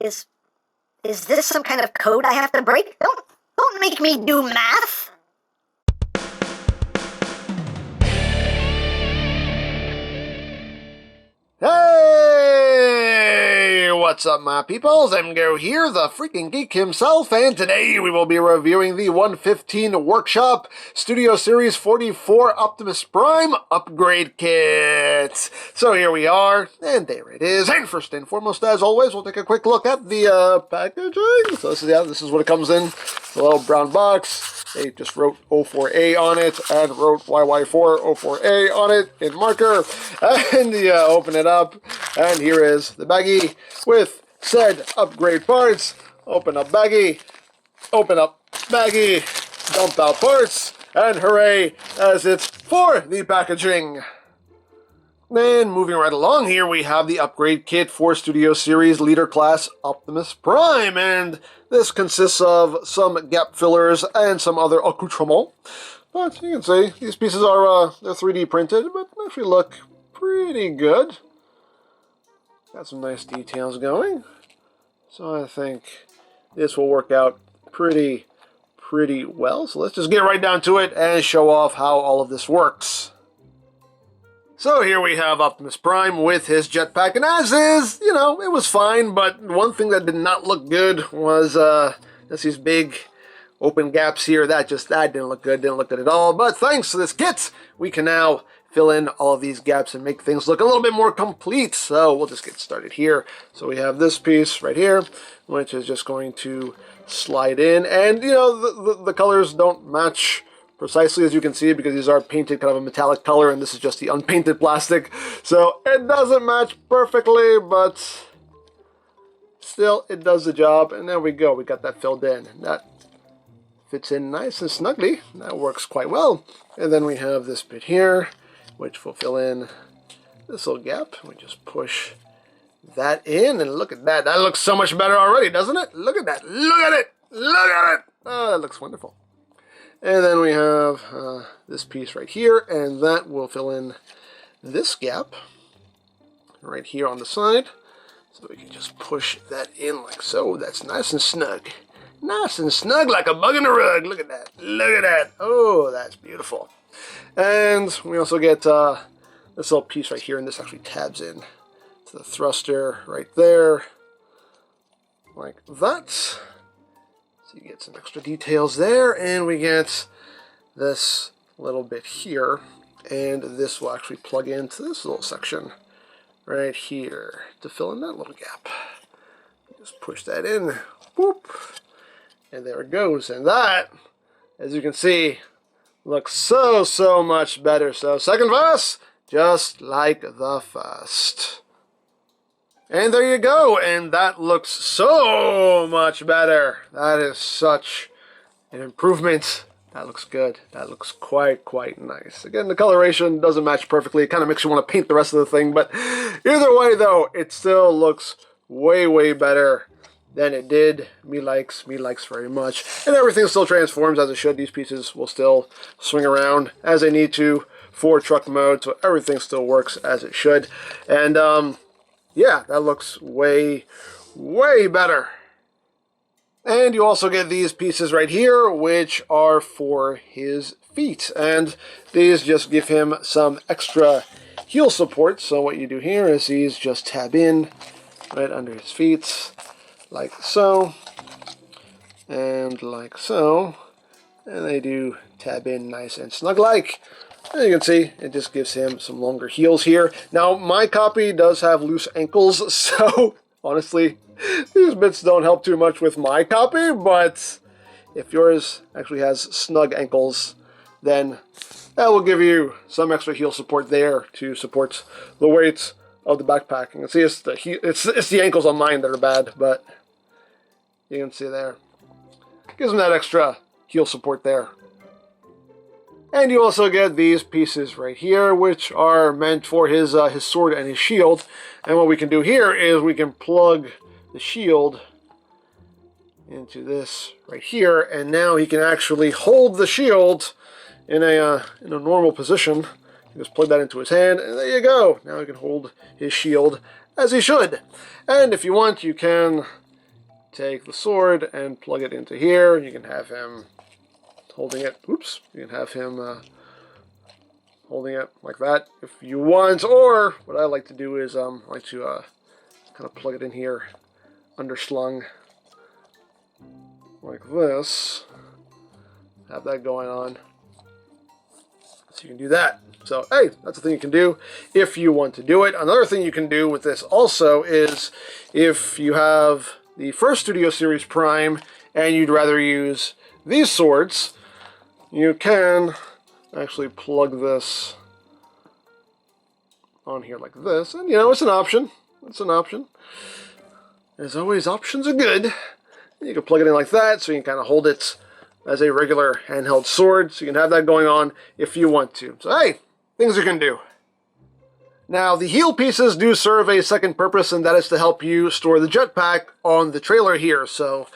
Is this some kind of code I have to break? Don't make me do math! Hey! What's up, my peoples? EmGo here, the freaking geek himself, and today we will be reviewing the 115 Workshop Studio Series 44 Optimus Prime Upgrade Kit. So here we are, and there it is. And first and foremost, as always, we'll take a quick look at the packaging. So this is what it comes in. A little brown box. They just wrote 04A on it and wrote YY4 04A on it in marker. And you open it up, and here is the baggie with said upgrade parts. Open up baggie, dump out parts, and hooray, as it's for the packaging. Then, moving right along here, we have the upgrade kit for Studio Series Leader Class Optimus Prime, and this consists of some gap fillers and some other accoutrements. But you can see, these pieces are they're 3D printed, but actually look pretty good. Got some nice details going. So I think this will work out pretty well. So let's just get right down to it and show off how all of this works. So here we have Optimus Prime with his jetpack, and as is, you know, it was fine, but one thing that did not look good was just these big open gaps here. That didn't look good at all. But thanks to this kit, we can now fill in all of these gaps and make things look a little bit more complete. So we'll just get started here. So we have this piece right here, which is just going to slide in, and you know, the colors don't match precisely, as you can see, because these are painted kind of a metallic color, and this is just the unpainted plastic. So it doesn't match perfectly, but still it does the job. And there we go, we got that filled in. That fits in nice and snugly. That works quite well. And then we have this bit here, which will fill in this little gap. We just push that in, and look at that. That looks so much better already, doesn't it? Look at that. Look at it. Look at it. Oh, that looks wonderful. And then we have this piece right here, and that will fill in this gap right here on the side. So we can just push that in like so. That's nice and snug. Nice and snug like a bug in a rug. Look at that. Look at that. Oh, that's beautiful. And we also get this little piece right here, and this actually tabs in to the thruster right there, like that. So you get some extra details there, and we get this little bit here, and this will actually plug into this little section right here to fill in that little gap. Just push that in, whoop, and there it goes. And that, as you can see, looks so much better. So second verse, just like the first. And there you go, and that looks so much better. That is such an improvement. That looks good. That looks quite nice. Again, the coloration doesn't match perfectly. It kind of makes you want to paint the rest of the thing, but either way though, it still looks way better than it did. Me likes very much. And everything still transforms as it should. These pieces will still swing around as they need to for truck mode, so everything still works as it should. And yeah, that looks way better. And you also get these pieces right here, which are for his feet. And these just give him some extra heel support. So what you do here is these just tab in right under his feet, like so, and like so. And they do tab in nice and snug-like. And you can see, it just gives him some longer heels here. Now, my copy does have loose ankles, so honestly, these bits don't help too much with my copy, but if yours actually has snug ankles, then that will give you some extra heel support there to support the weight of the backpack. You can see it's the ankles on mine that are bad, but you can see there. Gives him that extra heel support there. And you also get these pieces right here, which are meant for his sword and his shield. And what we can do here is we can plug the shield into this right here, and now he can actually hold the shield in a normal position. You just plug that into his hand, and there you go. Now he can hold his shield as he should. And if you want, you can take the sword and plug it into here. You can have him holding it. Oops. You can have him holding it like that if you want. Or what I like to do is I like to kind of plug it in here, underslung like this. Have that going on. So you can do that. So, hey, that's a thing you can do if you want to do it. Another thing you can do with this also is if you have the first Studio Series Prime and you'd rather use these swords, you can actually plug this on here like this. And, you know, it's an option. It's an option. As always, options are good. You can plug it in like that so you can kind of hold it as a regular handheld sword. So you can have that going on if you want to. So, hey, things you can do. Now, the heel pieces do serve a second purpose, and that is to help you store the jetpack on the trailer here. So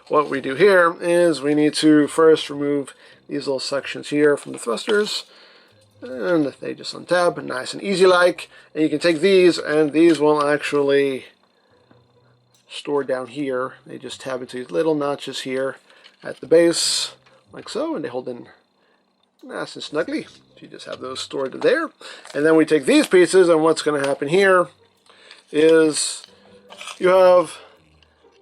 what we do here is we need to first remove these little sections here from the thrusters. And they just untab, nice and easy like. And you can take these, and these will actually store down here. They just tab into these little notches here at the base, like so, and they hold in nice and snugly. So you just have those stored there. And then we take these pieces, and what's going to happen here is you have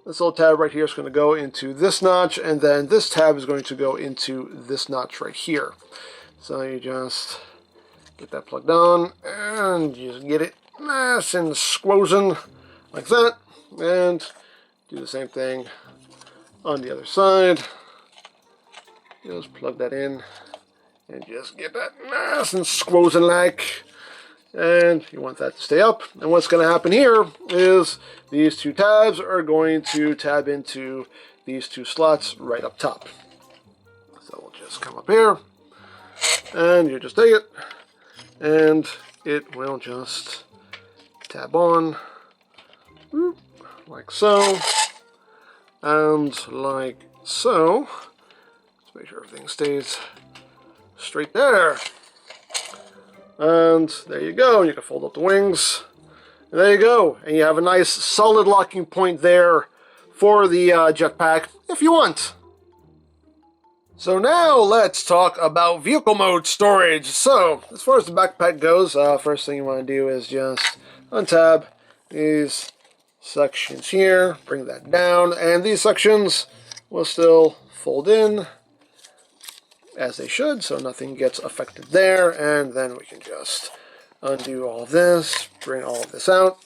this little tab right here is going to go into this notch, and then this tab is going to go into this notch right here. So you just get that plugged on, and you just get it nice and squozen like that, and do the same thing on the other side. Just plug that in, and just get that nice and squozen like. And you want that to stay up. And what's going to happen here is these two tabs are going to tab into these two slots right up top. So we'll just come up here, and you just take it, and it will just tab on, like so, and like so. Let's make sure everything stays straight there. And there you go. You can fold up the wings. And there you go. And you have a nice solid locking point there for the jetpack if you want. So now let's talk about vehicle mode storage. So as far as the backpack goes, first thing you want to do is just untab these sections here, bring that down, and these sections will still fold in as they should, so nothing gets affected there. And then we can just undo all of this, bring all of this out,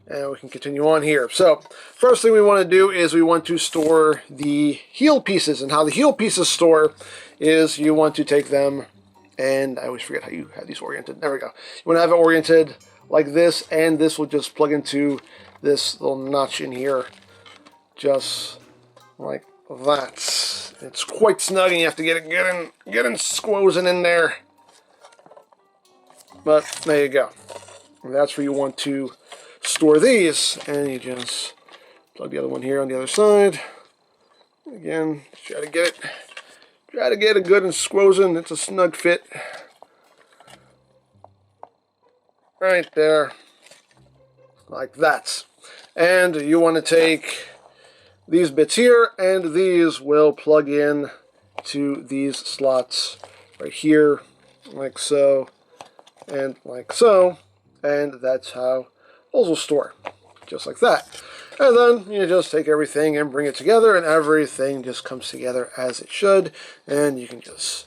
and we can continue on here. So first thing we want to do is we want to store the heel pieces, and how the heel pieces store is you want to take them, and I always forget how you have these oriented. There we go. You want to have it oriented like this, and this will just plug into this little notch in here, just like that. It's quite snug, and you have to get in squozen in there. But there you go. And that's where you want to store these, and you just plug the other one here on the other side. Again, try to get it good and squozen. It's a snug fit right there, like that. And you want to take these bits here, and these will plug in to these slots right here, like so, and like so, and that's how those will store, just like that. And then you just take everything and bring it together, and everything just comes together as it should, and you can just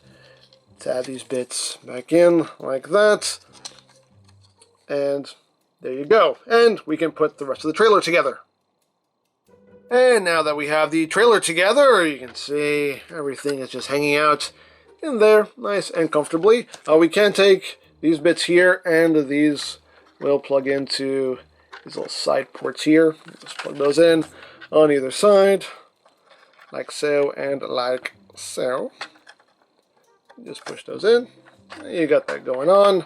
tab these bits back in like that, and there you go. And we can put the rest of the trailer together. And now that we have the trailer together, you can see everything is just hanging out in there nice and comfortably. We can take these bits here, and these will plug into these little side ports here. Just plug those in on either side, like so and like so. Just push those in. You got that going on.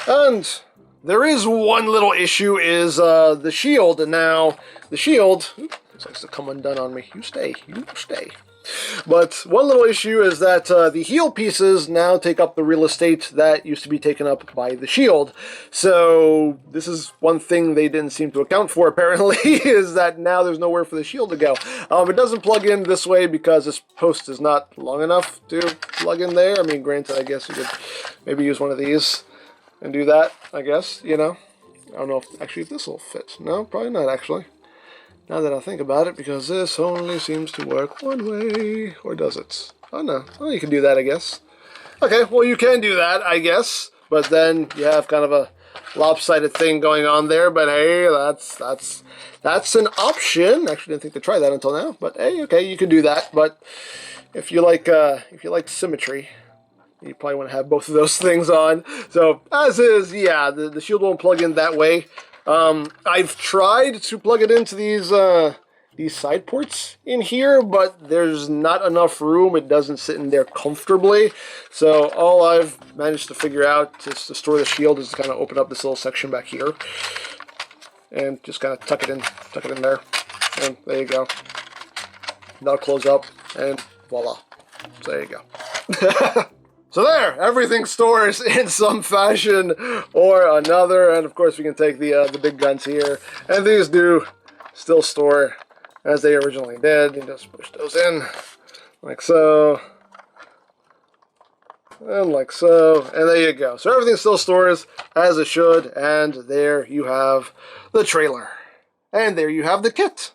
And there is one little issue, is the shield. And now the shield... This likes to come undone on me. You stay. You stay. But one little issue is that the heel pieces now take up the real estate that used to be taken up by the shield. So this is one thing they didn't seem to account for, apparently, is that now there's nowhere for the shield to go. It doesn't plug in this way because this post is not long enough to plug in there. I mean, granted, I guess you could maybe use one of these and do that, I guess, you know. I don't know if this will fit. No, probably not, actually. Now that I think about it, because this only seems to work one way. Or does it? Oh, no. Oh, you can do that, I guess. Okay, well, you can do that, I guess. But then you have kind of a lopsided thing going on there. But hey, that's an option. Actually, didn't think to try that until now. But hey, okay, you can do that. But if you like symmetry, you probably want to have both of those things on. So as is, yeah, the shield won't plug in that way. I've tried to plug it into these side ports in here, but there's not enough room. It doesn't sit in there comfortably. So all I've managed to figure out to store the shield is to kind of open up this little section back here and just kind of tuck it in there. And there you go. That'll close up, and voila. So there you go. So there, everything stores in some fashion or another, and of course we can take the big guns here, and these do still store as they originally did. You just push those in, like so, and like so, and there you go. So everything still stores as it should, and there you have the trailer, and there you have the kit.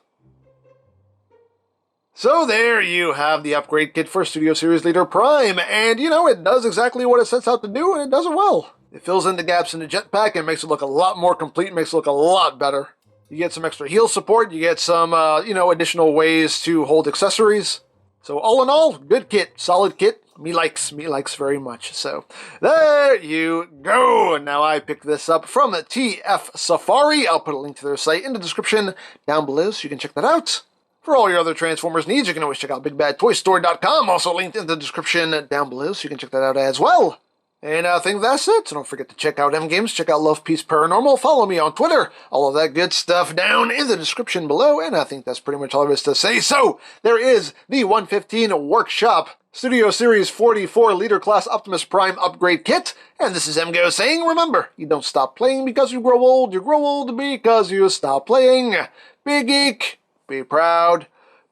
So there you have the upgrade kit for Studio Series Leader Prime, and you know, it does exactly what it sets out to do, and it does it well. It fills in the gaps in the Jetpack and makes it look a lot more complete, makes it look a lot better. You get some extra heel support, you get some, additional ways to hold accessories. So all in all, good kit, solid kit, me likes very much. So there you go. Now I picked this up from TF Safari. I'll put a link to their site in the description down below so you can check that out. For all your other Transformers needs, you can always check out BigBadToyStore.com, also linked in the description down below, so you can check that out as well. And I think that's it, so don't forget to check out EmGo's, check out Love Peace Paranormal, follow me on Twitter, all of that good stuff down in the description below, and I think that's pretty much all there is to say. So, there is the 115 Workshop Studio Series 44 Leader Class Optimus Prime Upgrade Kit, and this is EmGo saying, remember, you don't stop playing because you grow old because you stop playing. Be geek. Be proud.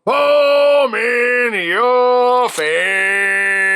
Bomb in your face.